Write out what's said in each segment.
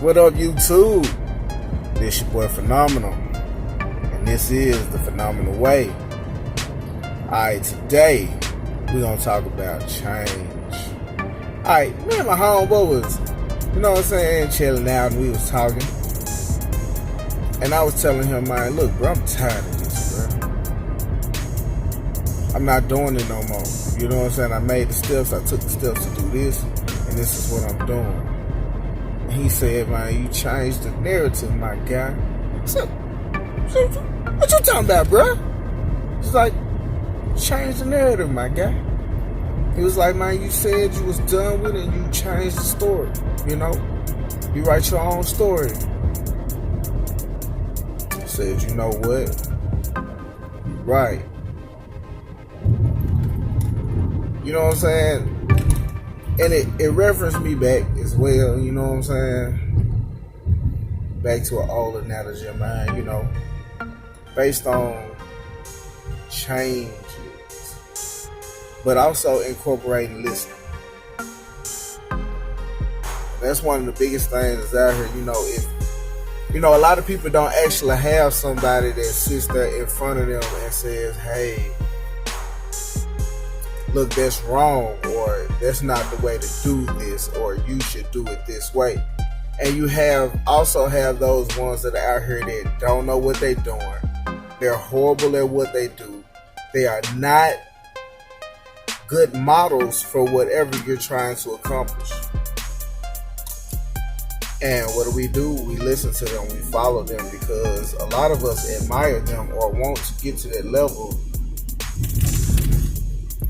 What up, YouTube? This your boy Phenomenal, and this is the Phenomenal Way. Alright, today we're gonna talk about change. Alright, me and my homeboy was, chilling out, and we was talking. And I was telling him, man, look, bro, I'm tired of this, bro. I'm not doing it no more. You know what I'm saying? I made the steps, I took the steps to do this, and this is what I'm doing. And he said, man, you changed the narrative, my guy. I said, what you talking about, bro? He's like, change the narrative, my guy. He was like, man, you said you was done with it and you changed the story. You write your own story. I said, you know what? You're right. You know what I'm saying? And it referenced me back as well, you know what I'm saying? Back to an old analogy of mine, based on changes, but also incorporating listening. That's one of the biggest things out here, if a lot of people don't actually have somebody that sits there in front of them and says, hey, look, that's wrong, or that's not the way to do this, or you should do it this way. And you also have those ones that are out here that don't know what they're doing. They're horrible at what they do. They are not good models for whatever you're trying to accomplish. And what do? We listen to them, we follow them, because a lot of us admire them or want to get to that level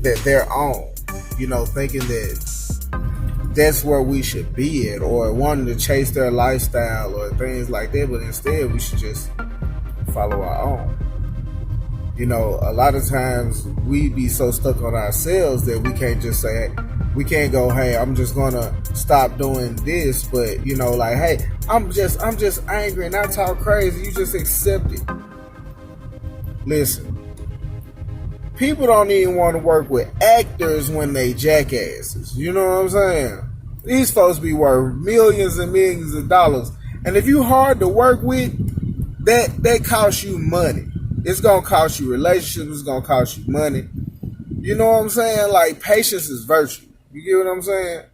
that they're on, thinking that that's where we should be at, or wanting to chase their lifestyle or things like that. But instead, we should just follow our own. A lot of times we be so stuck on ourselves that we can't just say, we can't go, hey, I'm just gonna stop doing this, but hey, I'm just angry and I talk crazy. You just accept it. Listen. People don't even want to work with actors when they jackasses. You know what I'm saying? These folks be worth millions and millions of dollars. And if you hard to work with, that costs you money. It's going to cost you relationships. It's going to cost you money. You know what I'm saying? Like, patience is virtue. You get what I'm saying?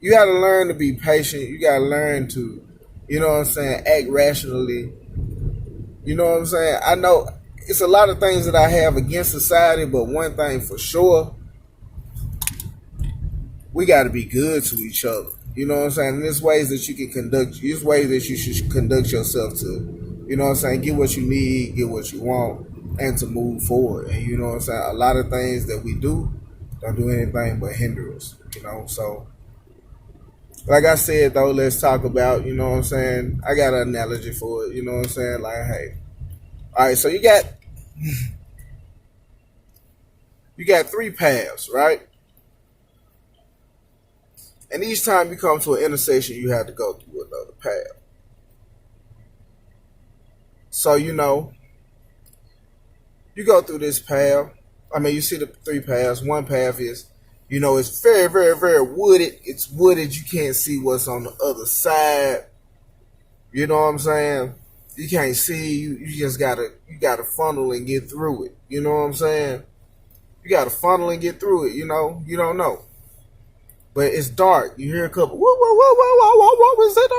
You got to learn to be patient. You got to learn to, act rationally. You know what I'm saying? I know it's a lot of things that I have against society, but one thing for sure, we got to be good to each other. You know what I'm saying? And there's ways that you can there's ways that you should conduct yourself to, get what you need, get what you want, and to move forward. And you know what I'm saying? A lot of things that we do don't do anything but hinder us, So, like I said, though, let's talk about, I got an analogy for it, like, hey, all right, so you got three paths, right? And each time you come to an intersection, you have to go through another path. So, you go through this path. You see the three paths. One path is, it's very, very, very wooded. It's wooded. You can't see what's on the other side. You know what I'm saying? You can't see. You just gotta funnel and get through it. You know what I'm saying? You gotta funnel and get through it. You don't know, but it's dark. You hear a couple. Whoa, whoa, whoa, whoa, whoa, whoa, what was it?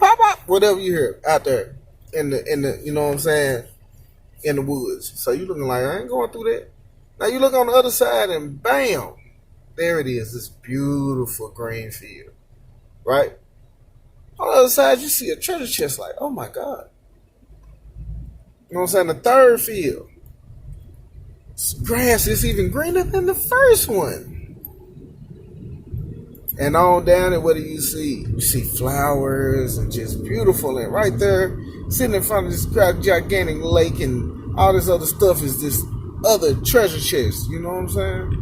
Pop, pop. Whatever you hear out there in the, you know what I'm saying, in the woods. So you looking like, I ain't going through that. Now you look on the other side and bam, there it is. This beautiful green field, right? On the other side, you see a treasure chest, like, oh my God. You know what I'm saying? The third field, grass is even greener than the first one. And on down it, what do you see? You see flowers and just beautiful. And right there, sitting in front of this gigantic lake and all this other stuff is this other treasure chest. You know what I'm saying?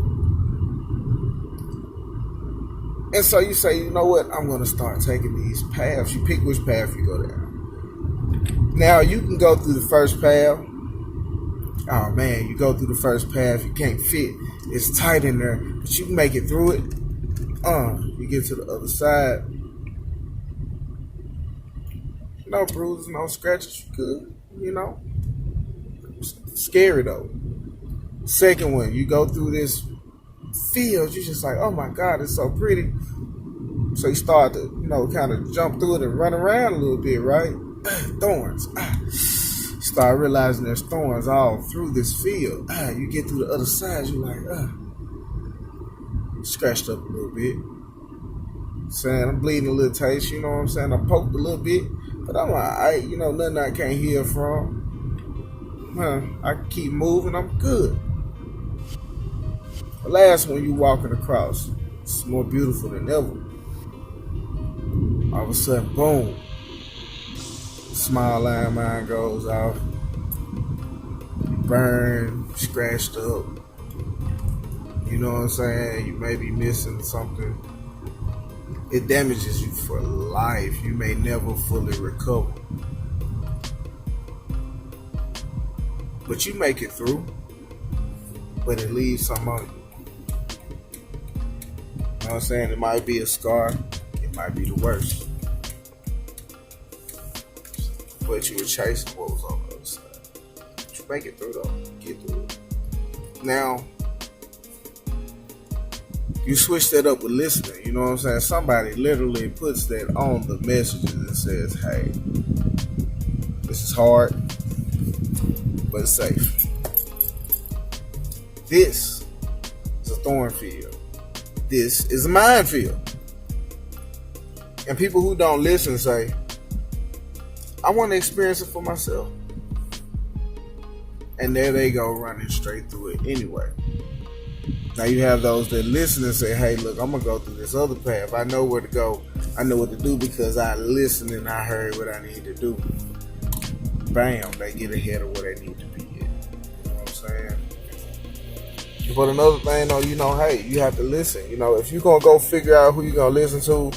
And so you say, you know what? I'm going to start taking these paths. You pick which path you go down. Now, you can go through the first path. Oh, man, you go through the first path. You can't fit. It's tight in there. But you can make it through it. You get to the other side. No bruises, no scratches. You good, you know. Scary though. Second one, you go through this field, you just like, oh my God, it's so pretty. So you start to, kind of jump through it and run around a little bit, right? Thorns. Start realizing there's thorns all through this field. You get through the other side, you're like, scratched up a little bit. Saying I'm bleeding a little taste, you know what I'm saying? I'm poked a little bit, but I'm alright, nothing I can't heal from. I can keep moving, I'm good. The last one you walking across, it's more beautiful than ever. All of a sudden, boom, smile line mine goes off, burn, scratched up. You know what I'm saying? You may be missing something. It damages you for life. You may never fully recover. But you make it through. But it leaves some on you. You know what I'm saying? It might be a scar. It might be the worst. But you were chasing what was on the other side. But you make it through though. Get through it. Now, you switch that up with listening. You know what I'm saying? Somebody literally puts that on the messages and says, hey, this is hard, but it's safe. This is a thorn field. This is a minefield. And people who don't listen say, I want to experience it for myself. And there they go running straight through it anyway. Now you have those that listen and say, hey, look, I'm going to go through this other path. I know where to go. I know what to do because I listened and I heard what I need to do. Bam, they get ahead of where they need to be at. You know what I'm saying? But another thing, though, hey, you have to listen. If you're going to go figure out who you're going to listen to,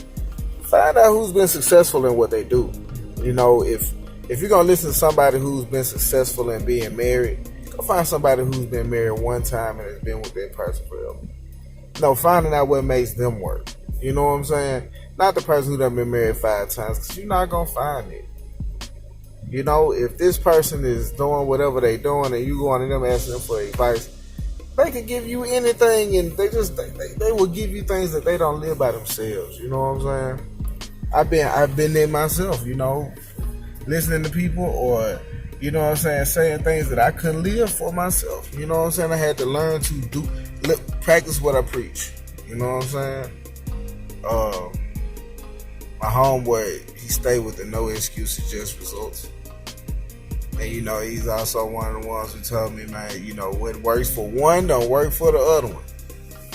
find out who's been successful in what they do. If you're going to listen to somebody who's been successful in being married, go find somebody who's been married one time and has been with that person forever. Finding out what makes them work. You know what I'm saying? Not the person who done been married 5 times, because you're not going to find it. If this person is doing whatever they doing and you going to them asking them for advice, they can give you anything and they will give you things that they don't live by themselves. You know what I'm saying? I've been there myself, listening to people or, saying things that I couldn't live for myself. You know what I'm saying? I had to learn to practice what I preach. You know what I'm saying? My homeboy, he stayed with the no excuses, just results. And, he's also one of the ones who told me, man, what works for one don't work for the other one.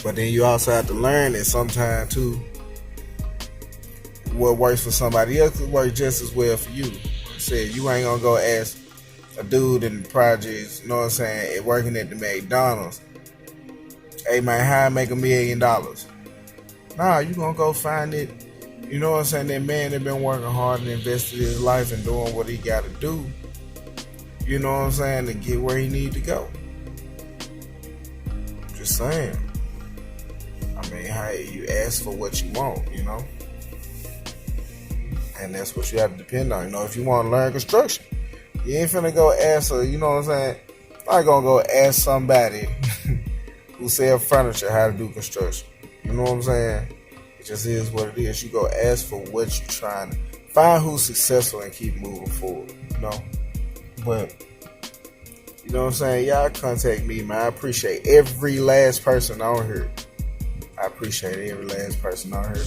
But then you also have to learn that sometimes, too, what works for somebody else could work just as well for you. I said, you ain't going to go ask a dude in the projects, you know what I'm saying, working at the McDonald's, hey, man, how I make $1 million? Nah, you going to go find it, you know what I'm saying, that man that been working hard and invested his life and doing what he got to do, you know what I'm saying, to get where he need to go. Just saying. I mean, hey, you ask for what you want, and that's what you have to depend on. If you want to learn construction, you ain't finna go ask her, you know what I'm saying? I'm not gonna go ask somebody who sell furniture how to do construction. You know what I'm saying? It just is what it is. You go ask for what you're trying to find, who's successful, and keep moving forward. But you know what I'm saying? Y'all contact me, man. I appreciate every last person on here. I appreciate every last person on here.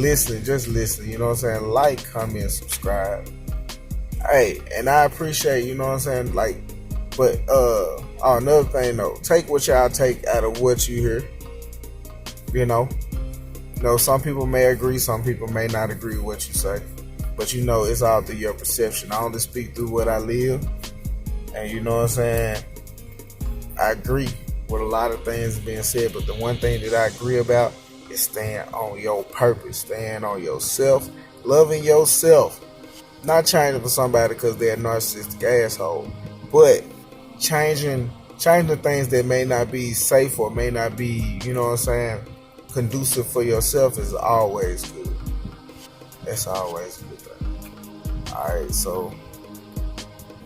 Just listen, you know what I'm saying? Like, comment, subscribe. Hey, and I appreciate, you know what I'm saying? But another thing though, take what y'all take out of what you hear. Some people may agree, some people may not agree with what you say. But it's all through your perception. I only speak through what I live. And you know what I'm saying? I agree with a lot of things being said, but the one thing that I agree about is staying on your purpose, staying on yourself, loving yourself. Not changing for somebody because they're a narcissistic asshole, but changing the things that may not be safe or may not be, you know what I'm saying, conducive for yourself is always good. That's always a good thing. Alright, so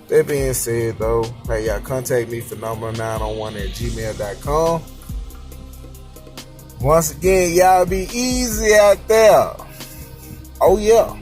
that being said though, hey, y'all contact me for number901@gmail.com. Once again, y'all be easy out there. Oh yeah.